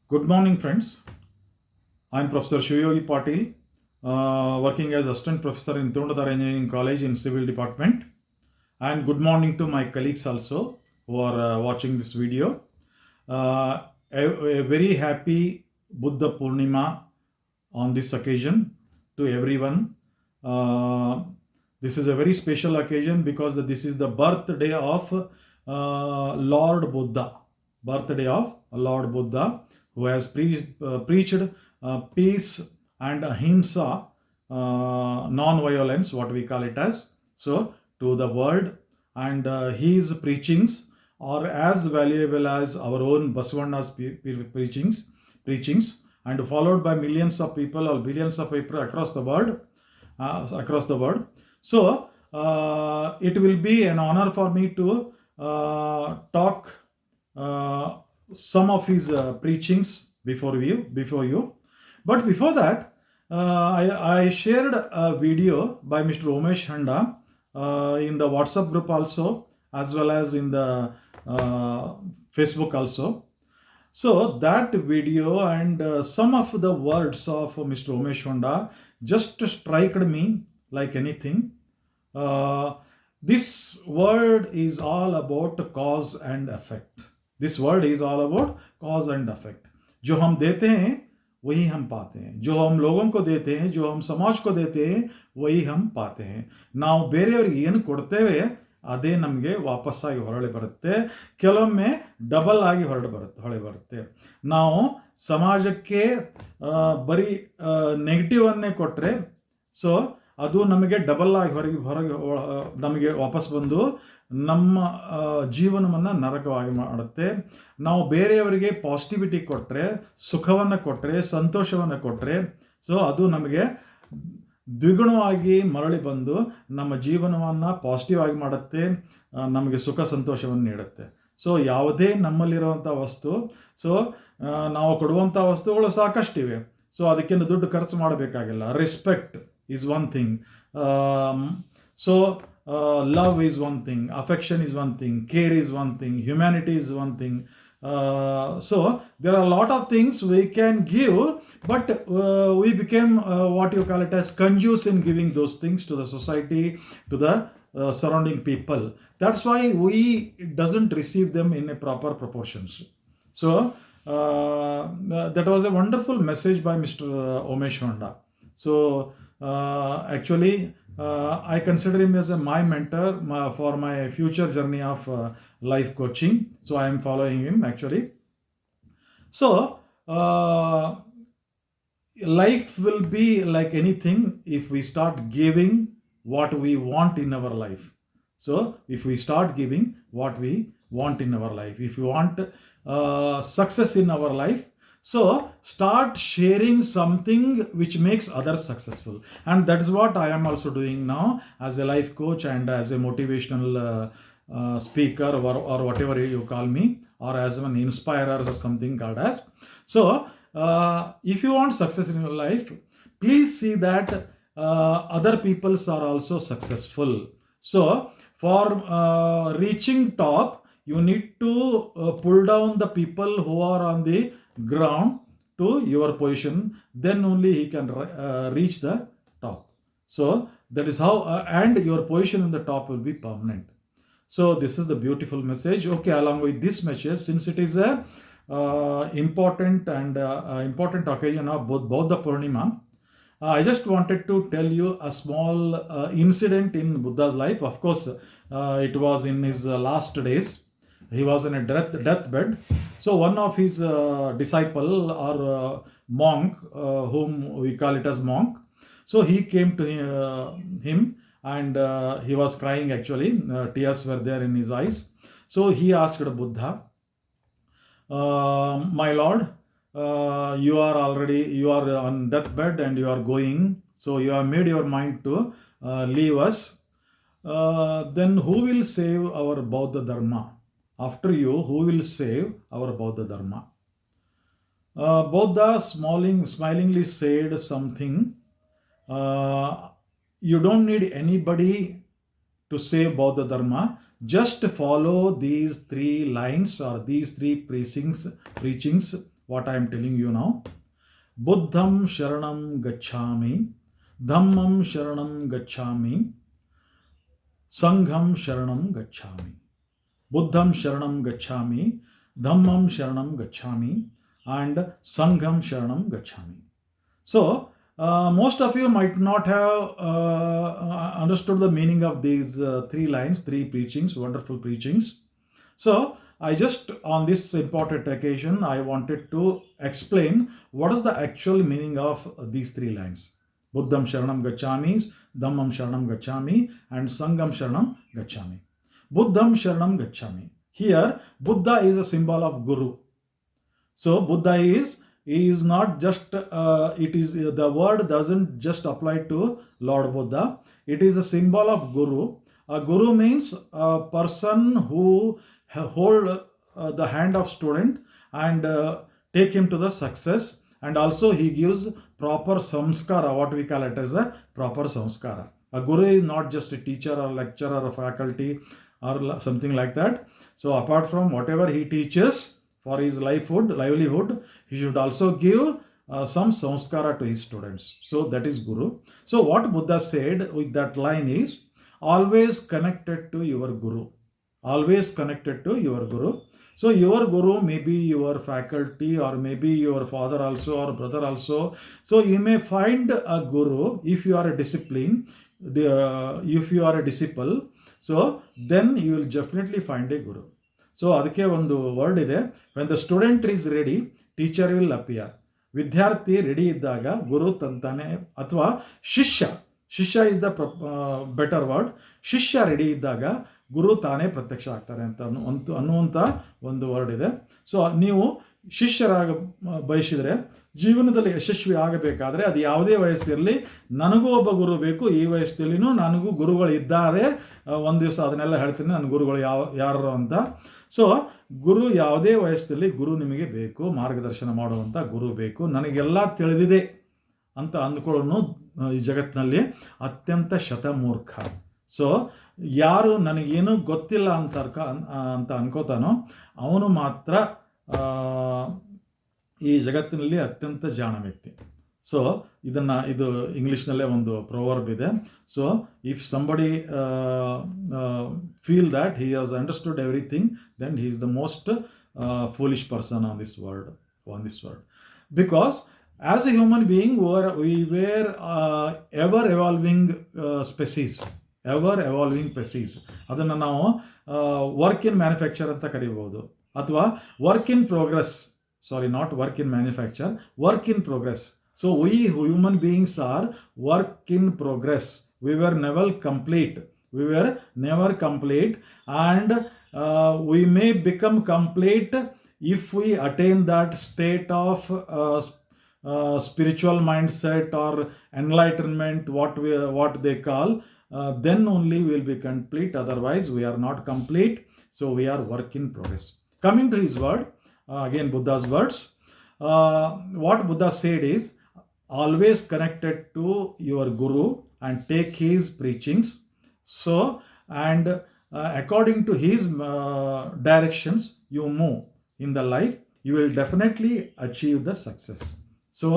Good morning, friends. I'm Professor Shivayogi Patil, working as Assistant Professor in Tirunelveli Engineering College in Civil Department. And good morning to my colleagues also who are watching this video. A very happy Buddha Purnima on this occasion to everyone. This is a very special occasion because this is the birthday of Lord Buddha. Birthday of Lord Buddha, who has preached peace and ahimsa, non-violence, what we call it as, so to the world. And his preachings are as valuable as our own Basavanna's preachings, and followed by millions of people or billions of people across the world. So it will be an honor for me to talk some of his preachings before you. But before that, I shared a video by Mr. Umesh Handa in the WhatsApp group also, as well as in the Facebook also. So that video and some of the words of Mr. Umesh Honda just struck me like anything. This word is all about cause and effect. This word is all about cause and effect. जो हम देते हैं वही हम पाते हैं. जो हम लोगों को देते हैं, जो हम समाज को देते हैं, वही हम पाते हैं. ನಾವು ಬೇರೆಯವರಿಗೆ ಏನು ಕೊಡ್ತೇವೆ ಅದೇ ನಮಗೆ ವಾಪಸ್ಸಾಗಿ ಹೊರಳಿ ಬರುತ್ತೆ. ಕೆಲವೊಮ್ಮೆ ಡಬಲ್ ಆಗಿ ಹೊರಳಿ ಬರುತ್ತೆ. ನಾವು ಸಮಾಜಕ್ಕೆ ಬರೀ ನೆಗೆಟಿವ್ ಅನ್ನೇ ಕೊಟ್ಟರೆ ಸೊ ಅದು ನಮಗೆ ಡಬಲ್ ಆಗಿ ಹೊರಗೆ ನಮಗೆ ವಾಪಸ್ ಬಂದು ನಮ್ಮ ಜೀವನವನ್ನು ನರಕವಾಗಿ ಮಾಡುತ್ತೆ. ನಾವು ಬೇರೆಯವರಿಗೆ ಪಾಸಿಟಿವಿಟಿ ಕೊಟ್ಟರೆ, ಸುಖವನ್ನು ಕೊಟ್ಟರೆ, ಸಂತೋಷವನ್ನು ಕೊಟ್ಟರೆ ಸೊ ಅದು ನಮಗೆ ದ್ವಿಗುಣವಾಗಿ ಮರಳಿ ಬಂದು ನಮ್ಮ ಜೀವನವನ್ನು ಪಾಸಿಟಿವ್ ಆಗಿ ಮಾಡುತ್ತೆ, ನಮಗೆ ಸುಖ ಸಂತೋಷವನ್ನು ನೀಡುತ್ತೆ. ಸೊ ಯಾವುದೇ ನಮ್ಮಲ್ಲಿರುವಂಥ ವಸ್ತು, ಸೊ ನಾವು ಕೊಡುವಂಥ ವಸ್ತುಗಳು ಸಾಕಷ್ಟಿವೆ. ಸೊ ಅದಕ್ಕಿಂತ ದುಡ್ಡು ಖರ್ಚು ಮಾಡಬೇಕಾಗಿಲ್ಲ. Respect is one thing. So love is one thing, affection is one thing, care is one thing, humanity is one thing. So there are a lot of things we can give, but we became what you call it as conjuice in giving those things to the society, to the surrounding people. That's why we doesn't receive them in a proper proportions. So that was a wonderful message by Mr. Umesh Honda. So actually I consider him as my mentor for my future journey of life coaching. So I am following him actually. So life will be like anything if we start giving what we want in our life. So if we start giving what we want in our life, if we want success in our life, so start sharing something which makes others successful. And that's what I am also doing now as a life coach and as a motivational speaker or whatever you call me, or as an inspirer or something called as. So if you want success in your life, please see that other peoples are also successful. So for reaching top, you need to pull down the people who are on the ground to your position. Then only he can reach the top. So that is how and your position in the top will be permanent. So this is the beautiful message. Okay, along with this message, since it is a important occasion of Buddha Purnima, I just wanted to tell you a small incident in Buddha's life. Of course, it was in his last days. He was in a deathbed. So one of his disciple or monk, whom we call it as monk, so he came to him and he was crying actually. Tears were there in his eyes. So he asked Buddha, my Lord, you are on deathbed and you are going. So you have made your mind to leave us. Then who will save our Bauddha Dharma? After you, who will save our Bauddha Dharma? Buddha smilingly said something. You don't need anybody to save Bauddha Dharma. Just follow these three lines or these three preachings what I am telling you now. Buddham Sharanam Gacchami, Dhammam Sharanam Gacchami, Sangham Sharanam Gacchami. Buddham Sharanam Gacchami, Dhammam Sharanam Gacchami, and Sangham Sharanam Gacchami. So, most of you might not have understood the meaning of these three lines, three preachings, wonderful preachings. So, I just on this important occasion, I wanted to explain what is the actual meaning of these three lines. Buddham Sharanam Gacchami, Dhammam Sharanam Gacchami, and Sangham Sharanam Gacchami. Buddham Sharanam Gacchami. Here, Buddha is a symbol of Guru. So, Buddha is not just, it is, the word doesn't just apply to Lord Buddha. It is a symbol of Guru. A Guru means a person who hold the hand of student and take him to the success, and also he gives proper samskara, what we call it as a proper samskara. A Guru is not just a teacher or lecturer or faculty or something like that. So apart from whatever he teaches for his livelihood, he should also give some samskara to his students. So that is Guru. So what Buddha said with that line is, always connected to your Guru. Always connected to your Guru. So your Guru may be your faculty, or maybe your father also, or brother also. So you may find a Guru if you are a discipline, if you are a disciple. So then you will definitely find a Guru. So ಅದಕ್ಕೆ ಒಂದು word ಇದೆ, when the student is ready teacher will appear. ವಿದ್ಯಾರ್ಥಿ ready ಇದ್ದಾಗ ಗುರು ತಂತಾನೆ, ಅಥವಾ ಶಿಷ್ಯ is the better word. ಶಿಷ್ಯ ready ಇದ್ದಾಗ ಗುರು ತಾನೇ ಪ್ರತ್ಯಕ್ಷ ಆಗ್ತಾರೆ ಅಂತ ಅನ್ನುವಂಥ ಒಂದು ವರ್ಡ್ ಇದೆ. ಸೊ ನೀವು ಶಿಷ್ಯರಾಗ ಬಯಸಿದರೆ, ಜೀವನದಲ್ಲಿ ಯಶಸ್ವಿ ಆಗಬೇಕಾದ್ರೆ, ಅದು ಯಾವುದೇ ವಯಸ್ಸಿರಲಿ, ನನಗೂ ಒಬ್ಬ ಗುರು ಬೇಕು, ಈ ವಯಸ್ಸಲ್ಲಿನೂ ನನಗೂ ಗುರುಗಳು ಇದ್ದಾರೆ. ಒಂದು ದಿವಸ ಅದನ್ನೆಲ್ಲ ಹೇಳ್ತೀನಿ, ನನ್ನ ಗುರುಗಳು ಯಾರು ಅಂತ. ಸೊ ಗುರು ಯಾವುದೇ ವಯಸ್ಸಲ್ಲಿ ಗುರು ನಿಮಗೆ ಬೇಕು, ಮಾರ್ಗದರ್ಶನ ಮಾಡುವಂಥ ಗುರು ಬೇಕು. ನನಗೆಲ್ಲ ತಿಳಿದಿದೆ ಅಂತ ಅಂದ್ಕೊಳ್ಳೋನು ಈ ಜಗತ್ತಿನಲ್ಲಿ ಅತ್ಯಂತ ಶತಮೂರ್ಖ. ಸೊ ಯಾರು ನನಗೇನು ಗೊತ್ತಿಲ್ಲ ಅಂತ ಅನ್ಕೋತಾನೋ ಅವನು ಮಾತ್ರ ಈ ಜಗತ್ತಿನಲ್ಲಿ ಅತ್ಯಂತ ಜಾಣ ವ್ಯಕ್ತಿ. ಸೊ ಇದು ಇಂಗ್ಲೀಷ್ನಲ್ಲೇ ಒಂದು ಪ್ರೊವರ್ಬ್ ಇದೆ. So if somebody feel that he has understood everything, then he is the most foolish person on this world. Because as a human being, we were ever evolving species. ಅದನ್ನು ನಾವು work in manufacture ಅಂತ ಕರಿಬೋದು, ಅಥವಾ work in progress. Sorry, not work in manufacture, work in progress. So we human beings are work in progress. We were never complete, and we may become complete if we attain that state of spiritual mindset or enlightenment, what they call. Then only we will be complete, otherwise we are not complete. So we are work in progress. Coming to his word, again Buddha's words, what Buddha said is, always connected to your Guru and take his preachings. So and according to his directions you move in the life, you will definitely achieve the success. So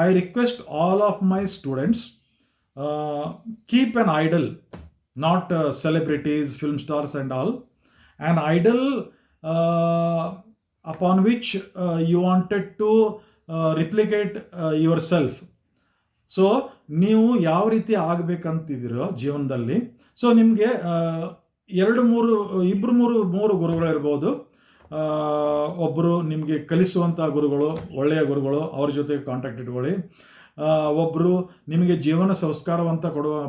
I request all of my students, keep an idol, not celebrities, film stars and all, an idol upon which you wanted to replicate yourself. So ನೀವು ಯಾವ ರೀತಿ ಆಗಬೇಕಂತಿದ್ದೀರೋ ಜೀವನದಲ್ಲಿ, so ನಿಮಗೆ ಮೂರು ಗುರುಗಳಿರ್ಬೋದು. ಒಬ್ಬರು ನಿಮಗೆ ಕಲಿಸುವಂಥ ಗುರುಗಳು, ಒಳ್ಳೆಯ ಗುರುಗಳು, ಅವ್ರ ಜೊತೆ ಕಾಂಟ್ಯಾಕ್ಟ್ ಇಟ್ಕೊಳ್ಳಿ. ಒಬ್ಬರು ನಿಮಗೆ ಜೀವನ ಸಂಸ್ಕಾರವಂತ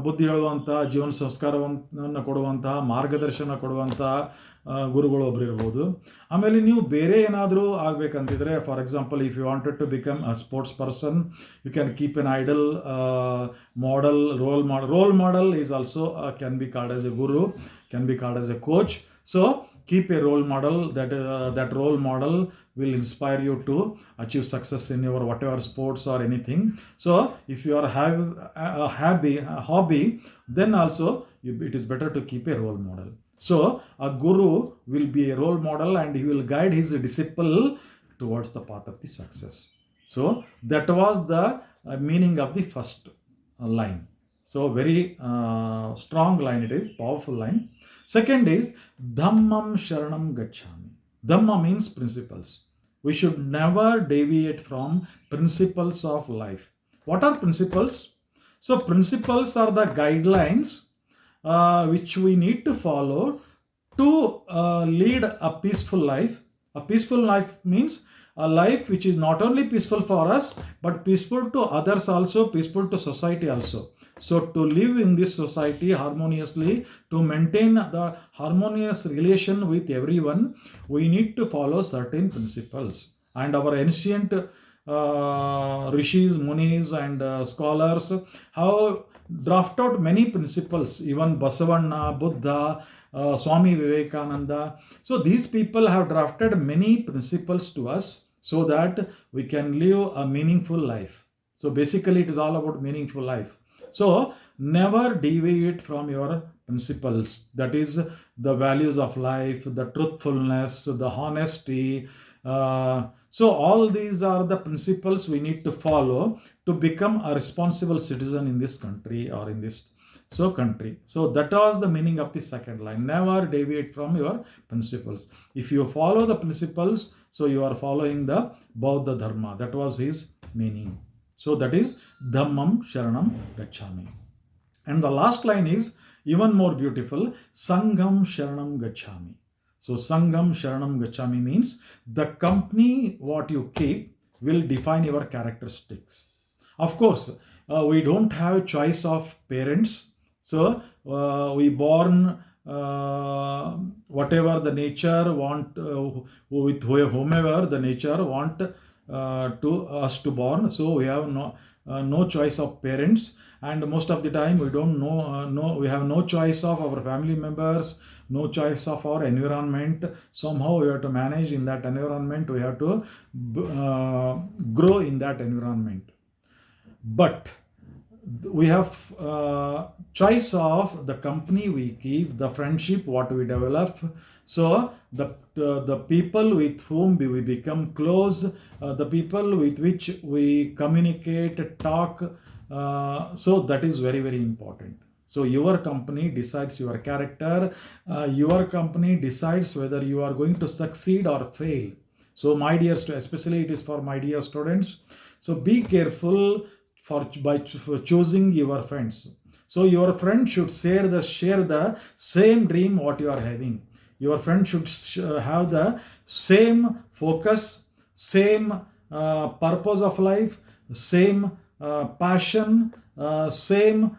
ಬುದ್ಧಿ ಹೇಳುವಂಥ, ಜೀವನ ಸಂಸ್ಕಾರವನ್ನು ಕೊಡುವಂತಹ, ಮಾರ್ಗದರ್ಶನ ಕೊಡುವಂತಹ ಗುರುಗಳು ಒಬ್ರು ಇರ್ಬೋದು. ಆಮೇಲೆ ನೀವು ಬೇರೆ ಏನಾದರೂ ಆಗಬೇಕಂತಿದ್ರೆ, for example if you wanted to become a sports person, you can keep an idol, model, role model is also can be called as a guru, can be called as a coach. So keep a role model, that role model will inspire you to achieve success in your whatever sports or anything. So if you are have a hobby, then also it is better to keep a role model. So a guru will be a role model and he will guide his disciple towards the path of the success. So that was the meaning of the first line. So very strong line it is, powerful line. Second is Dhammam Sharanam Gacchami. Dhamma means principles. We should never deviate from principles of life. What are principles? So principles are the guidelines which we need to follow to lead a peaceful life. A peaceful life means a life which is not only peaceful for us, but peaceful to others also, peaceful to society also. So, to live in this society harmoniously, to maintain the harmonious relation with everyone, we need to follow certain principles. And our ancient rishis, munis, and scholars have drafted out many principles, even Basavanna, Buddha, Swami Vivekananda. So these people have drafted many principles to us so that we can live a meaningful life. So basically, it is all about meaningful life. So never deviate from your principles. That is the values of life, the truthfulness, the honesty. So all these are the principles we need to follow to become a responsible citizen in this country or in this country. So that was the meaning of the second line. Never deviate from your principles. If you follow the principles, so you are following the Bauddha Dharma. That was his meaning. So that is Dhammam Sharanam Gacchami. And the last line is even more beautiful, Sangham Sharanam Gacchami. So Sangham Sharanam Gacchami means the company what you keep will define your characteristics. Of course, we don't have choice of parents. So we born whatever the nature want with whomever the nature want to us to born. So we have no choice of parents, and most of the time we don't know we have no choice of our family members, no choice of our environment. Somehow we have to manage in that environment. We have to grow in that environment. But we have choice of the company we keep, the friendship what we develop. So the people with whom we become close, the people with which we communicate, talk. So that is very, very important. So your company decides your character. Your company decides whether you are going to succeed or fail. So my dear, especially it is for my dear students. So be careful for choosing your friends. So your friend should share the same dream what you are having. Your friend should have the same focus, same purpose of life, same passion, same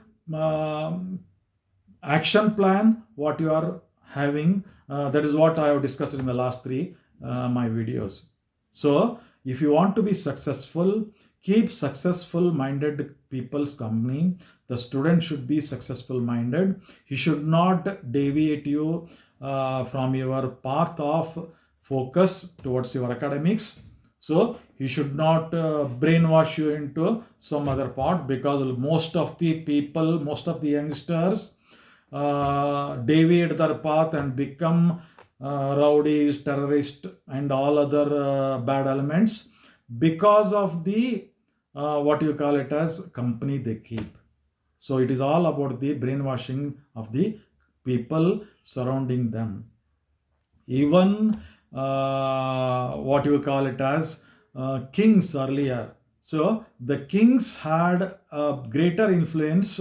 action plan what you are having. That is what I have discussed in the last three my videos. So if you want to be successful, keep successful minded people's company. The student should be successful minded. He should not deviate you from your path of focus towards your academics. So he should not brainwash you into some other part, because most of the people, most of the youngsters deviate their path and become rowdies, terrorists, and all other bad elements because of the what you call it as company they keep. So it is all about the brainwashing of the people surrounding them. Even what you call it as kings earlier. So the kings had a greater influence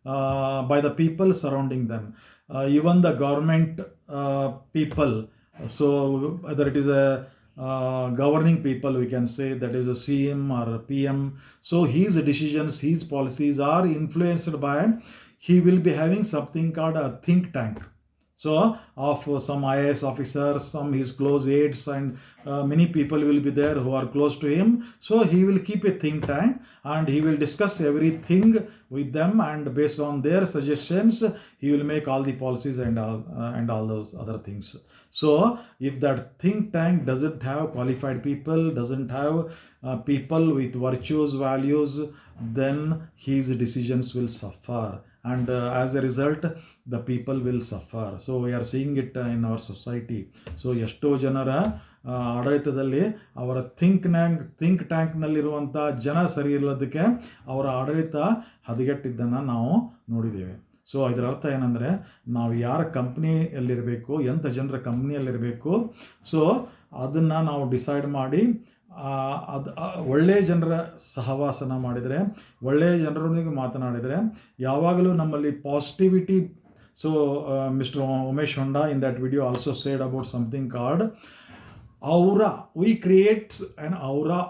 by the people surrounding them. Even the government people. So whether it is a governing people, we can say that is a CM or a PM. So his decisions, his policies are influenced by, he will be having something called a think tank. So of some IAS officers, some his close aides, and many people will be there who are close to him. So he will keep a think tank and he will discuss everything with them, and based on their suggestions, he will make all the policies and all those other things. So if that think tank doesn't have qualified people, doesn't have people with virtues, values, then his decisions will suffer. And as A result the people will suffer. So we are seeing it in our society. So ಎಷ್ಟೋ ಜನರ ಆಡಳಿತದಲ್ಲಿ ಅವರ think ಟ್ಯಾಂಕ್ನಲ್ಲಿರುವಂಥ ಜನ ಸರಿ ಇಲ್ಲದಕ್ಕೆ ಅವರ ಆಡಳಿತ ಹದಗೆಟ್ಟಿದ್ದನ್ನು ನಾವು ನೋಡಿದ್ದೇವೆ. ಸೊ ಇದರ ಅರ್ಥ ಏನಂದರೆ, ನಾವು ಯಾರ ಕಂಪ್ನಿಯಲ್ಲಿರಬೇಕು, ಎಂಥ ಜನರ ಕಂಪ್ನಿಯಲ್ಲಿರಬೇಕು, ಸೊ ಅದನ್ನು ನಾವು ಡಿಸೈಡ್ ಮಾಡಿ ಅದು ಒಳ್ಳೆಯ ಜನರ ಸಹವಾಸನ ಮಾಡಿದರೆ, ಒಳ್ಳೆಯ ಜನರೊಂದಿಗೆ ಮಾತನಾಡಿದರೆ, ಯಾವಾಗಲೂ ನಮ್ಮಲ್ಲಿ positivity. So mister Umesh Honda in that video also said about something called aura. We create an aura,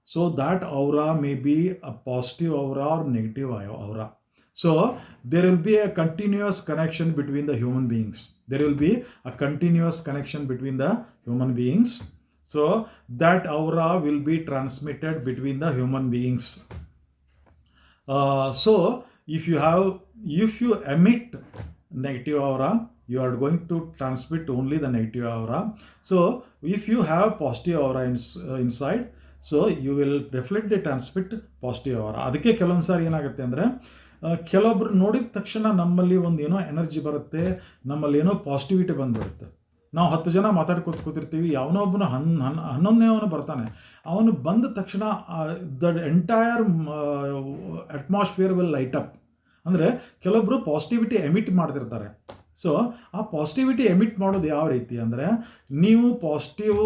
so that aura may be a positive aura or negative aura. So there will be a continuous connection between the human beings. There will be a continuous connection between the human beings. So that aura will be transmitted between the human beings. So if you emit negative aura, you are going to transmit only the negative aura. So if you have positive aura inside, so you will definitely transmit positive aura. ಅದಕ್ಕೆ ಕೆಲವೊಂದು ಸಾರಿ ಏನಾಗುತ್ತೆ ಅಂದರೆ, ಕೆಲವೊಬ್ರು ನೋಡಿದ ತಕ್ಷಣ ನಮ್ಮಲ್ಲಿ ಒಂದು ಏನೋ ಎನರ್ಜಿ ಬರುತ್ತೆ, ನಮ್ಮಲ್ಲಿ ಏನೋ ಪಾಸಿಟಿವಿಟಿ ಬಂದುಬಿಡುತ್ತೆ. ನಾವು 10 ಜನ ಕೂತಿರ್ತೀವಿ, ಯಾವನೋ ಒಬ್ಬನು 11ನೇವನು ಬರ್ತಾನೆ. ಅವನು ಬಂದ ತಕ್ಷಣ the entire atmosphere will light up. ಅಂದರೆ ಕೆಲವೊಬ್ಬರು ಪಾಸಿಟಿವಿಟಿ ಎಮಿಟ್ ಮಾಡ್ತಿರ್ತಾರೆ. ಸೊ ಆ ಪಾಸಿಟಿವಿಟಿ ಎಮಿಟ್ ಮಾಡೋದು ಯಾವ ರೀತಿ ಅಂದರೆ, ನೀವು ಪಾಸಿಟಿವ್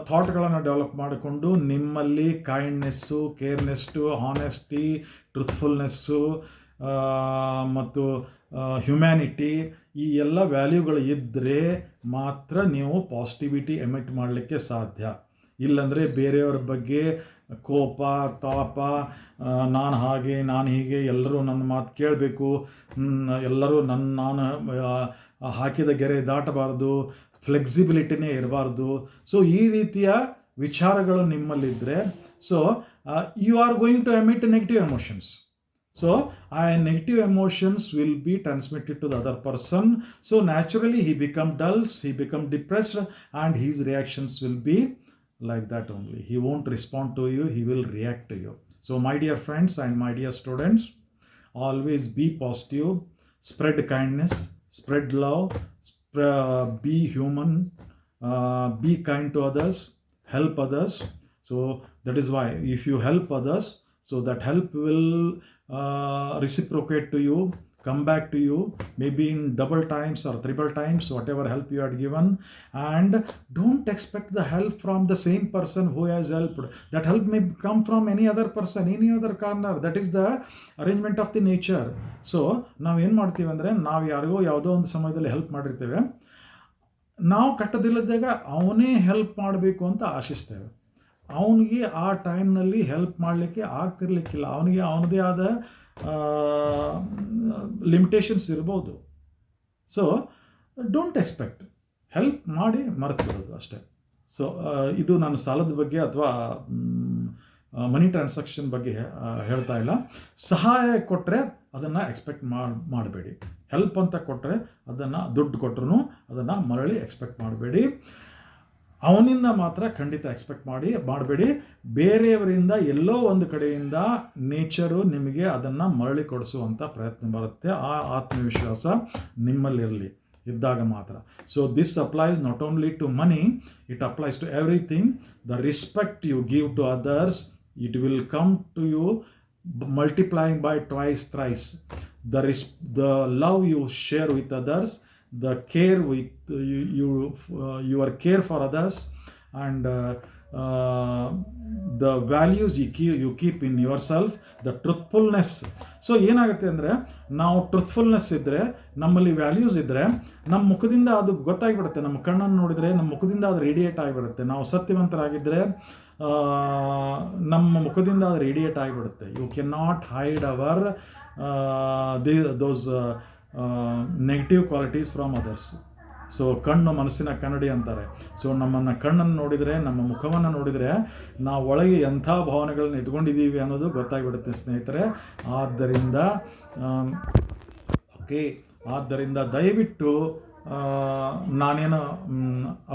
ಥಾಟ್ಗಳನ್ನು ಡೆವಲಪ್ ಮಾಡಿಕೊಂಡು ನಿಮ್ಮಲ್ಲಿ ಕೈಂಡ್ನೆಸ್ಸು, ಕೇರ್ನೆಸ್ಸು, ಹಾನೆಸ್ಟಿ, ಟ್ರುತ್ಫುಲ್ನೆಸ್ಸು ಮತ್ತು ಹ್ಯುಮ್ಯಾನಿಟಿ, ಈ ಎಲ್ಲ ವ್ಯಾಲ್ಯೂಗಳು ಇದ್ದರೆ ಮಾತ್ರ ನೀವು ಪಾಸಿಟಿವಿಟಿ ಎಮಿಟ್ ಮಾಡಲಿಕ್ಕೆ ಸಾಧ್ಯ. ಇಲ್ಲಾಂದರೆ ಬೇರೆಯವರ ಬಗ್ಗೆ ಕೋಪ, ತಾಪ, ನಾನು ಹಾಗೆ, ನಾನು ಹೀಗೆ, ಎಲ್ಲರೂ ನನ್ನ ಮಾತು ಕೇಳಬೇಕು, ಎಲ್ಲರೂ ನಾನು ಹಾಕಿದ ಗೆರೆ ದಾಟಬಾರ್ದು, ಫ್ಲೆಕ್ಸಿಬಿಲಿಟಿನೇ ಇರಬಾರ್ದು. ಸೊ ಈ ರೀತಿಯ ವಿಚಾರಗಳು ನಿಮ್ಮಲ್ಲಿದ್ದರೆ, so you are going to emit negative emotions. So negative emotions will be transmitted to the other person. So naturally he become dull, he become depressed, and his reactions will be like that only. He won't respond to you, he will react to you. So my dear friends and my dear students, always be positive, spread kindness, spread love, be human, be kind to others, help others. So that is why if you help others, so that help will reciprocate to you, come back to you, maybe in double times or triple times, whatever help you had given. And don't expect the help from the same person who has helped. That help may come from any other person, any other corner. That is the arrangement of the nature. So ನಾವು ಏನು ಮಾಡ್ತೀವಿ ಅಂದರೆ, ನಾವು ಯಾರಿಗೋ ಯಾವುದೋ ಒಂದು ಸಮಯದಲ್ಲಿ help ಮಾಡಿರ್ತೇವೆ, ನಾವು ಕಟ್ಟದಿಲ್ಲದಾಗ ಅವನೇ ಹೆಲ್ಪ್ ಮಾಡಬೇಕು ಅಂತ ಆಶಿಸ್ತೇವೆ. ಅವನಿಗೆ ಆ ಟೈಮ್ನಲ್ಲಿ ಹೆಲ್ಪ್ ಮಾಡಲಿಕ್ಕೆ ಆಗ್ತಿರ್ಲಿಕ್ಕಿಲ್ಲ, ಅವನಿಗೆ ಅವನದೇ ಆದ ಲಿಮಿಟೇಷನ್ಸ್ ಇರ್ಬೋದು. ಸೊ ಡೋಂಟ್ ಎಕ್ಸ್ಪೆಕ್ಟ್, ಹೆಲ್ಪ್ ಮಾಡಿ ಮರೆತಿರೋದು ಅಷ್ಟೇ. ಸೊ ಇದು ನಾನು ಸಾಲದ ಬಗ್ಗೆ ಅಥವಾ ಮನಿ ಟ್ರಾನ್ಸಾಕ್ಷನ್ ಬಗ್ಗೆ ಹೇಳ್ತಾ ಇಲ್ಲ. ಸಹಾಯ ಕೊಟ್ಟರೆ ಅದನ್ನು ಎಕ್ಸ್ಪೆಕ್ಟ್ ಮಾಡಬೇಡಿ. ಹೆಲ್ಪ್ ಅಂತ ಕೊಟ್ಟರೆ ಅದನ್ನು, ದುಡ್ಡು ಕೊಟ್ಟರು ಅದನ್ನು ಮರಳಿ ಎಕ್ಸ್ಪೆಕ್ಟ್ ಮಾಡಬೇಡಿ. ಅವನಿಂದ ಮಾತ್ರ ಖಂಡಿತ ಎಕ್ಸ್ಪೆಕ್ಟ್ ಮಾಡಬೇಡಿ. ಬೇರೆಯವರಿಂದ ಎಲ್ಲೋ ಒಂದು ಕಡೆಯಿಂದ ನೇಚರು ನಿಮಗೆ ಅದನ್ನು ಮರಳಿ ಕೊಡಿಸುವಂಥ ಪ್ರಯತ್ನ ಬರುತ್ತೆ. ಆ ಆತ್ಮವಿಶ್ವಾಸ ನಿಮ್ಮಲ್ಲಿರಲಿ, ಇದ್ದಾಗ ಮಾತ್ರ. So this applies not only to money, it applies to everything. The respect you give to others, it will come to you multiplying by twice, thrice. The love you share with others, the care with your care for others, and the values you keep in yourself, the truthfulness. So ಏನಾಗುತ್ತೆ ಅಂದರೆ, ನಾವು ಟ್ರುತ್ಫುಲ್ನೆಸ್ ಇದ್ದರೆ, ನಮ್ಮಲ್ಲಿ values ಇದ್ದರೆ, ನಮ್ಮ ಮುಖದಿಂದ ಅದು ಗೊತ್ತಾಗಿಬಿಡುತ್ತೆ. ನಮ್ಮ ಕಣ್ಣನ್ನು ನೋಡಿದರೆ ನಮ್ಮ ಮುಖದಿಂದ ಅದು ರೇಡಿಯೇಟ್ ಆಗಿಬಿಡುತ್ತೆ. ನಾವು ಸತ್ಯವಂತರಾಗಿದ್ದರೆ ನಮ್ಮ ಮುಖದಿಂದ ಅದು ರೇಡಿಯೇಟ್ ಆಗಿಬಿಡುತ್ತೆ. You can not hide our those negative qualities from others. So ಕಣ್ಣು ಮನಸ್ಸಿನ ಕನ್ನಡಿ ಅಂತಾರೆ. ಸೊ ನಮ್ಮನ್ನು ಕಣ್ಣನ್ನು ನೋಡಿದರೆ, ನಮ್ಮ ಮುಖವನ್ನು ನೋಡಿದರೆ ನಾವು ಒಳಗೆ ಎಂಥ ಭಾವನೆಗಳನ್ನ ಇಟ್ಕೊಂಡಿದ್ದೀವಿ ಅನ್ನೋದು ಗೊತ್ತಾಗಿಬಿಡುತ್ತೆ ಸ್ನೇಹಿತರೆ. ಆದ್ದರಿಂದ ದಯವಿಟ್ಟು ನಾನೇನು,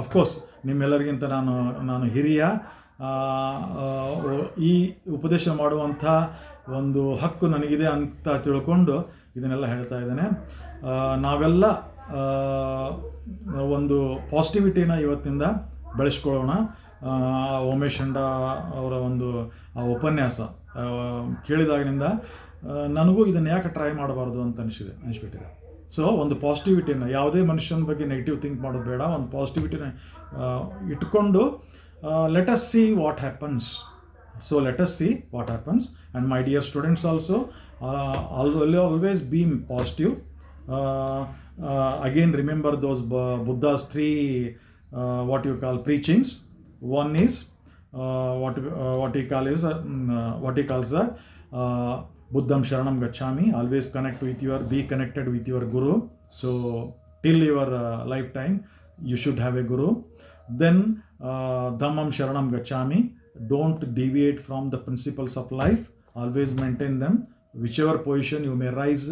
ಅಫ್ಕೋರ್ಸ್ ನಿಮ್ಮೆಲ್ಲರಿಗಿಂತ ನಾನು ಹಿರಿಯ, ಈ ಉಪದೇಶ ಮಾಡುವಂಥ ಒಂದು ಹಕ್ಕು ನನಗಿದೆ ಅಂತ ತಿಳ್ಕೊಂಡು ಇದನ್ನೆಲ್ಲ ಹೇಳ್ತಾ ಇದ್ದೇನೆ. ನಾವೆಲ್ಲ ಒಂದು ಪಾಸಿಟಿವಿಟಿನ ಇವತ್ತಿಂದ ಬೆಳೆಸ್ಕೊಳ್ಳೋಣ. ಉಮೇಶ್ ಅಂಡ ಅವರ ಒಂದು ಉಪನ್ಯಾಸ ಕೇಳಿದಾಗಿನಿಂದ ನನಗೂ ಇದನ್ನು ಯಾಕೆ ಟ್ರೈ ಮಾಡಬಾರ್ದು ಅಂತ ಅನಿಸ್ಬಿಟ್ಟಿದೆ. ಸೊ ಒಂದು ಪಾಸಿಟಿವಿಟಿನ, ಯಾವುದೇ ಮನುಷ್ಯನ ಬಗ್ಗೆ ನೆಗೆಟಿವ್ ಥಿಂಕ್ ಮಾಡೋದು ಬೇಡ, ಒಂದು ಪಾಸಿಟಿವಿಟಿನ ಇಟ್ಕೊಂಡು let us see what happens. So let us see what happens. And my dear students also, always be positive. Again, remember those Buddha's three what you call preachings. One is what he calls Buddham Sharanam Gacchami. Always be connected with your Guru. So till your lifetime, you should have a Guru. Then Dhammam Sharanam Gacchami. Don't deviate from the principles of life. Always maintain them. Whichever position you may rise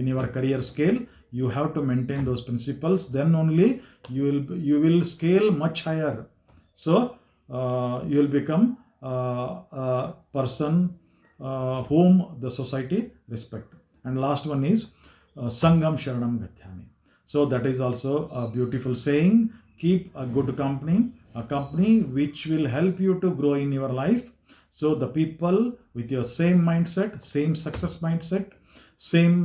in your career scale, you have to maintain those principles. Then only you will scale much higher. So you will become a person whom the society respect. And last one is Sangam Sharanam Gacchami. So that is also a beautiful saying. Keep a good company, a company which will help you to grow in your life. So the people with your same mindset, same success mindset, same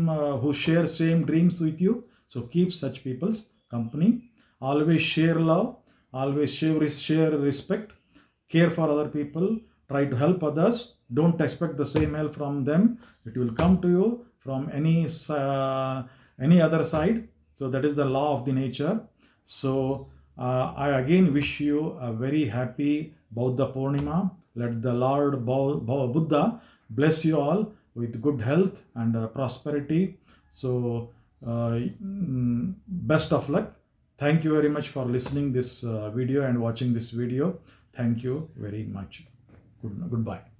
who share same dreams with you. So keep such people's company. Always share love, always share respect, care for other people, try to help others. Don't expect the same help from them. It will come to you from any other side. So that is the law of the nature. So I again wish you a very happy Buddha Purnima. Let the Lord Buddha bless you all with good health and prosperity. So best of luck. Thank you very much for listening this video and watching this video. Thank you very much. Goodbye.